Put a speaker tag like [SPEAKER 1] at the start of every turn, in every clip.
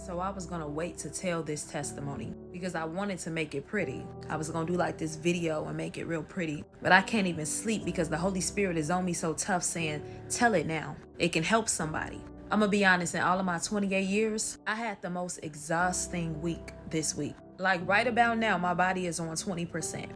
[SPEAKER 1] So I was gonna wait to tell this testimony because I wanted to make it pretty. I was gonna do like this video and make it real pretty, but I can't even sleep because the Holy Spirit is on me so tough saying, tell it now. It can help somebody. I'm gonna be honest, in all of my 28 years, I had the most exhausting week this week. Like right about now, my body is on 20%.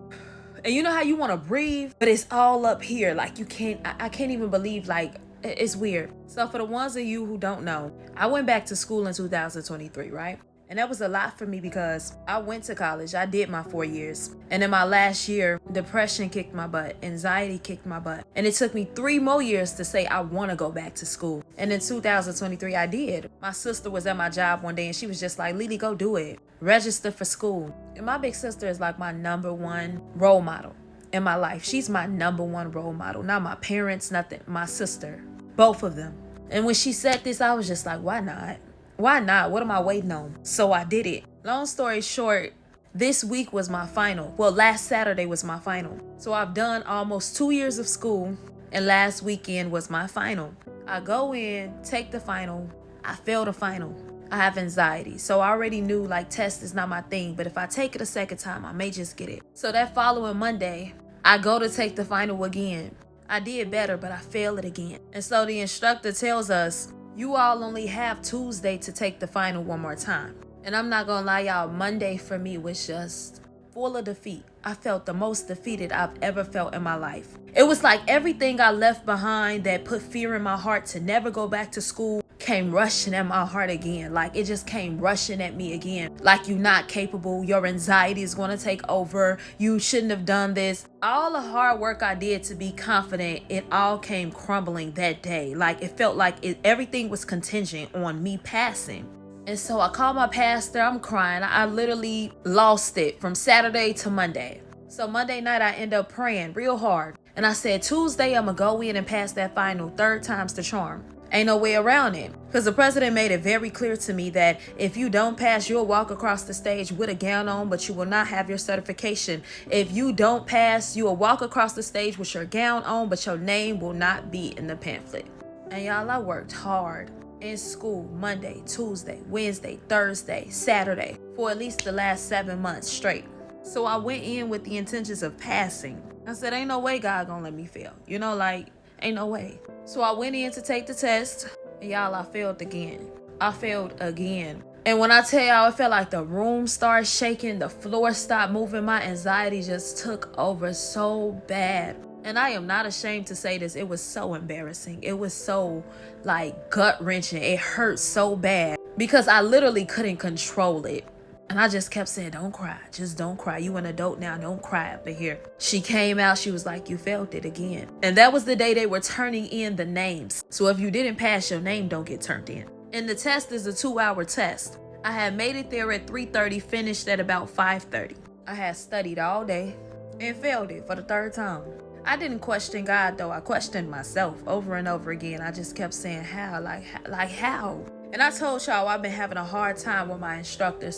[SPEAKER 1] And you know how you wanna breathe, but it's all up here. Like you can't, I can't even believe, like, it's weird. So for the ones of you who don't know, I went back to school in 2023, right? And that was a lot for me because I went to college. I did my 4 years. And in my last year, depression kicked my butt. Anxiety kicked my butt. And it took me 3 more years to say I want to go back to school. And in 2023, I did. My sister was at my job one day and she was just like, Lily, go do it. Register for school. And my big sister is like my number one role model in my life. She's my number one role model. Not my parents, nothing. My sister. Both of them. And when she said this, I was just like, why not? Why not? What am I waiting on? So I did it. Long story short, this week was my final. Well, last Saturday was my final. So I've done almost 2 years of school and last weekend was my final. I go in, take the final. I fail the final. I have anxiety. So I already knew like test is not my thing, but if I take it a second time, I may just get it. So that following Monday, I go to take the final again. I did better, but I failed it again. And so the instructor tells us, you all only have Tuesday to take the final one more time. And I'm not gonna lie, y'all, Monday for me was just full of defeat. I felt the most defeated I've ever felt in my life. It was like everything I left behind that put fear in my heart to never go back to school came rushing at my heart again. Like it just came rushing at me again. Like you're not capable. Your anxiety is going to take over. You shouldn't have done this. All the hard work I did to be confident, it all came crumbling that day. Like it felt like everything was contingent on me passing. And so I called my pastor. I'm crying. I literally lost it from Saturday to Monday. So Monday night I end up praying real hard. And I said, Tuesday I'm going to go in and pass that final 3rd time's the charm. Ain't no way around it. Because the president made it very clear to me that if you don't pass, you'll walk across the stage with a gown on, but you will not have your certification. If you don't pass, you will walk across the stage with your gown on, but your name will not be in the pamphlet. And y'all, I worked hard in school Monday, Tuesday, Wednesday, Thursday, Saturday for at least the last 7 months straight. So I went in with the intentions of passing. I said, ain't no way God gonna let me fail. You know, like, ain't no way. So I went in to take the test, and y'all, I failed again. I failed again. And when I tell y'all, it felt like the room started shaking, the floor stopped moving, my anxiety just took over so bad. And I am not ashamed to say this, it was so embarrassing. It was so like gut-wrenching. It hurt so bad because I literally couldn't control it. And I just kept saying, don't cry. Just don't cry. You an adult now. Don't cry up in here. She came out. She was like, you failed it again. And that was the day they were turning in the names. So if you didn't pass, your name don't get turned in. And the test is a 2-hour test. I had made it there at 3:30, finished at about 5:30. I had studied all day and failed it for the 3rd time. I didn't question God though. I questioned myself over and over again. I just kept saying, how? Like how? And I told y'all I've been having a hard time with my instructor.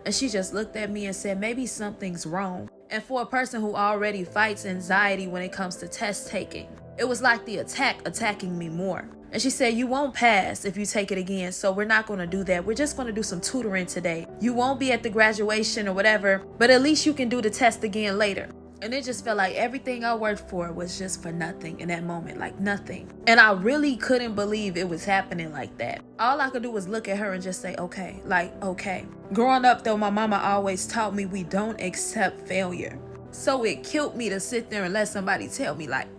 [SPEAKER 1] And she just looked at me and said, maybe something's wrong. And for a person who already fights anxiety when it comes to test taking, it was like the attacking me more. And she said, you won't pass if you take it again. So we're not going to do that. We're just going to do some tutoring today. You won't be at the graduation or whatever, but at least you can do the test again later. And it just felt like everything I worked for was just for nothing in that moment, like nothing. And I really couldn't believe it was happening like that. All I could do was look at her and just say, okay, like, okay. Growing up though, my mama always taught me we don't accept failure. So it killed me to sit there and let somebody tell me like,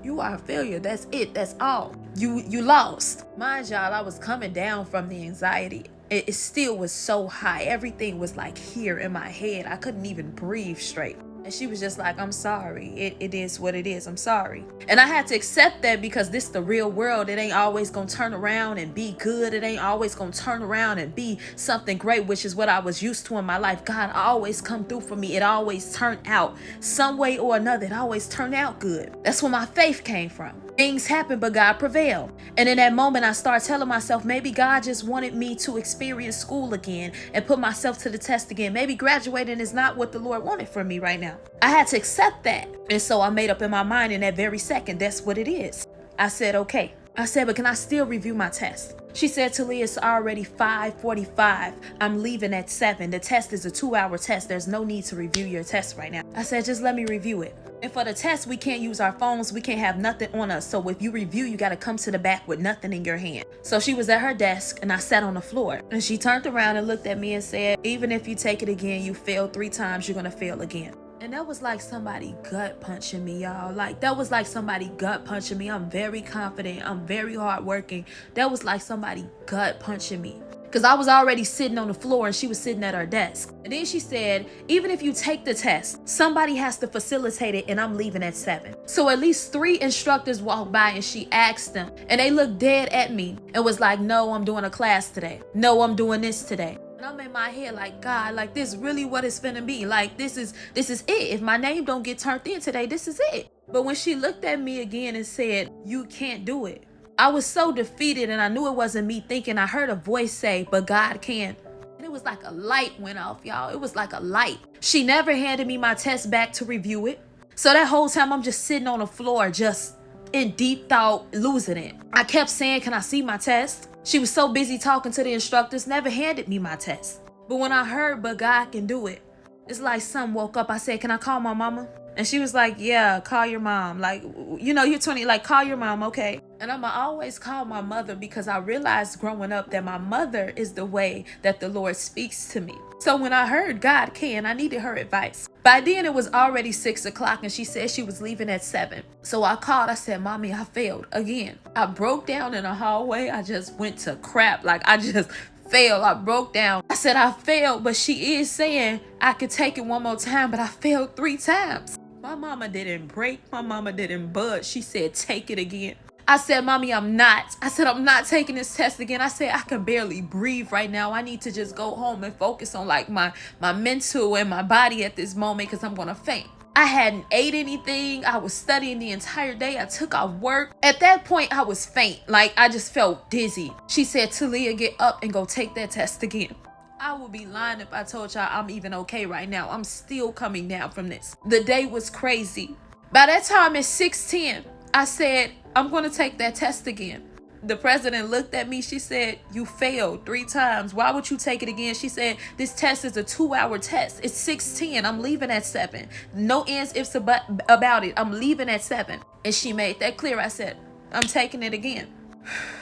[SPEAKER 1] you are a failure. That's it. That's all. You lost. Mind y'all, I was coming down from the anxiety. It still was so high. Everything was like here in my head. I couldn't even breathe straight. And she was just like, I'm sorry. It is what it is. I'm sorry. And I had to accept that because this is the real world. It ain't always going to turn around and be good. It ain't always going to turn around and be something great, which is what I was used to in my life. God always come through for me. It always turned out some way or another. It always turned out good. That's where my faith came from. Things happen, but God prevailed. And in that moment, I started telling myself, maybe God just wanted me to experience school again and put myself to the test again. Maybe graduating is not what the Lord wanted for me right now. I had to accept that. And so I made up in my mind in that very second, that's what it is. I said, okay. I said, but can I still review my test? She said, Talia, it's already 5:45. I'm leaving at 7. The test is a 2-hour test. There's no need to review your test right now. I said, just let me review it. And for the test, we can't use our phones. We can't have nothing on us. So if you review, you got to come to the back with nothing in your hand. So she was at her desk and I sat on the floor. And she turned around and looked at me and said, even if you take it again, you failed 3 times, you're going to fail again. And that was like somebody gut punching me, y'all. Like, that was like somebody gut punching me. I'm very confident. I'm very hardworking. That was like somebody gut punching me. Because I was already sitting on the floor and she was sitting at her desk. And then she said, even if you take the test, somebody has to facilitate it and I'm leaving at 7. So at least 3 instructors walked by and she asked them. And they looked dead at me and was like, no, I'm doing a class today. No, I'm doing this today. And I'm in my head like, God, like this really what it's finna be. Like this is it. If my name don't get turned in today, this is it. But when she looked at me again and said, you can't do it, I was so defeated and I knew it wasn't me thinking. I heard a voice say, but God can. And it was like a light went off, y'all. It was like a light. She never handed me my test back to review it. So that whole time I'm just sitting on the floor, just in deep thought, losing it. I kept saying, can I see my test? She was so busy talking to the instructors, never handed me my test. But when I heard, but God can do it, it's like something woke up. I said, can I call my mama? And she was like, yeah, call your mom. Like, you know, you're 20, like, call your mom, okay? And I'm going to always call my mother because I realized growing up that my mother is the way that the Lord speaks to me. So when I heard God can, I needed her advice. By then it was already 6 o'clock and she said she was leaving at 7. So I called, I said, Mommy, I failed again. I broke down in a hallway. I just went to crap. Like I just failed. I broke down. I said, I failed, but she is saying I could take it one more time, but I failed 3 times. My mama didn't break. My mama didn't budge. She said, take it again. I said, Mommy, I'm not. I said, I'm not taking this test again. I said, I can barely breathe right now. I need to just go home and focus on like my mental and my body at this moment because I'm going to faint. I hadn't ate anything. I was studying the entire day. I took off work. At that point, I was faint. Like I just felt dizzy. She said, Talia, get up and go take that test again. I would be lying if I told y'all I'm even okay right now. I'm still coming down from this. The day was crazy. By that time at 6:10, I said, I'm going to take that test again. The president looked at me. She said, you failed 3 times. Why would you take it again? She said, this test is a 2-hour test. It's 6:10. I'm leaving at 7. No ands, ifs about it. I'm leaving at 7. And she made that clear. I said, I'm taking it again.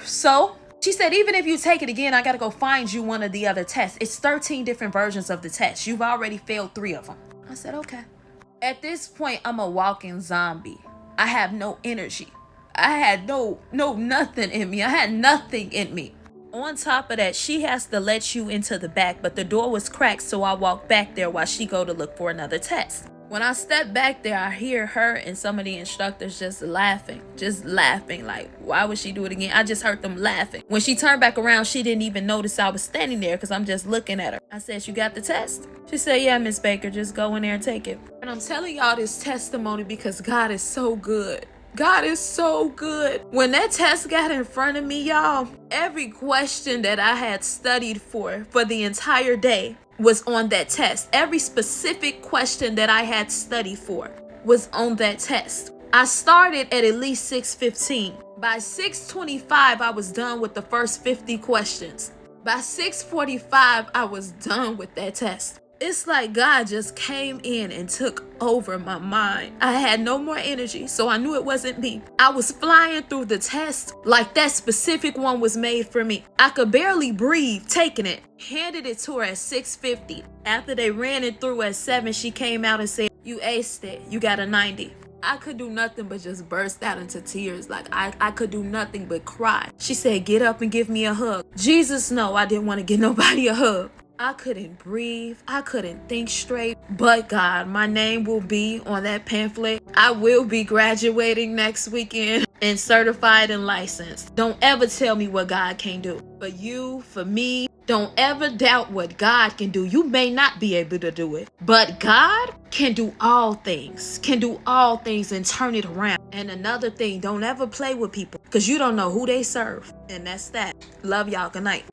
[SPEAKER 1] So she said, even if you take it again, I got to go find you one of the other tests. It's 13 different versions of the test. You've already failed 3 of them. I said, okay. At this point, I'm a walking zombie. I have no energy. I had no nothing in me. I had nothing in me. On top of that, she has to let you into the back, but the door was cracked, so I walked back there while she go to look for another test. When I step back there, I hear her and some of the instructors just laughing. Like, why would she do it again? I just heard them laughing. When she turned back around, she didn't even notice I was standing there because I'm just looking at her. I said, you got the test? She said, yeah, Miss Baker, just go in there and take it. And I'm telling y'all this testimony because God is so good. God is so good. When that test got in front of me, y'all, every question that I had studied for the entire day was on that test. Every specific question that I had studied for was on that test. I started at least 6:15. By 6:25, I was done with the first 50 questions. By 6:45, I was done with that test. It's like God just came in and took over my mind. I had no more energy, so I knew it wasn't me. I was flying through the test like that specific one was made for me. I could barely breathe, taking it. Handed it to her at 6:50. After they ran it through at 7, she came out and said, you aced it. You got a 90. I could do nothing but just burst out into tears. Like I could do nothing but cry. She said, get up and give me a hug. Jesus, no, I didn't want to give nobody a hug. I couldn't breathe. I couldn't think straight. But God, my name will be on that pamphlet. I will be graduating next weekend and certified and licensed. Don't ever tell me what God can't do. For you, for me, don't ever doubt what God can do. You may not be able to do it, but God can do all things, and turn it around. And another thing, don't ever play with people because you don't know who they serve. And that's that. Love y'all. Good night.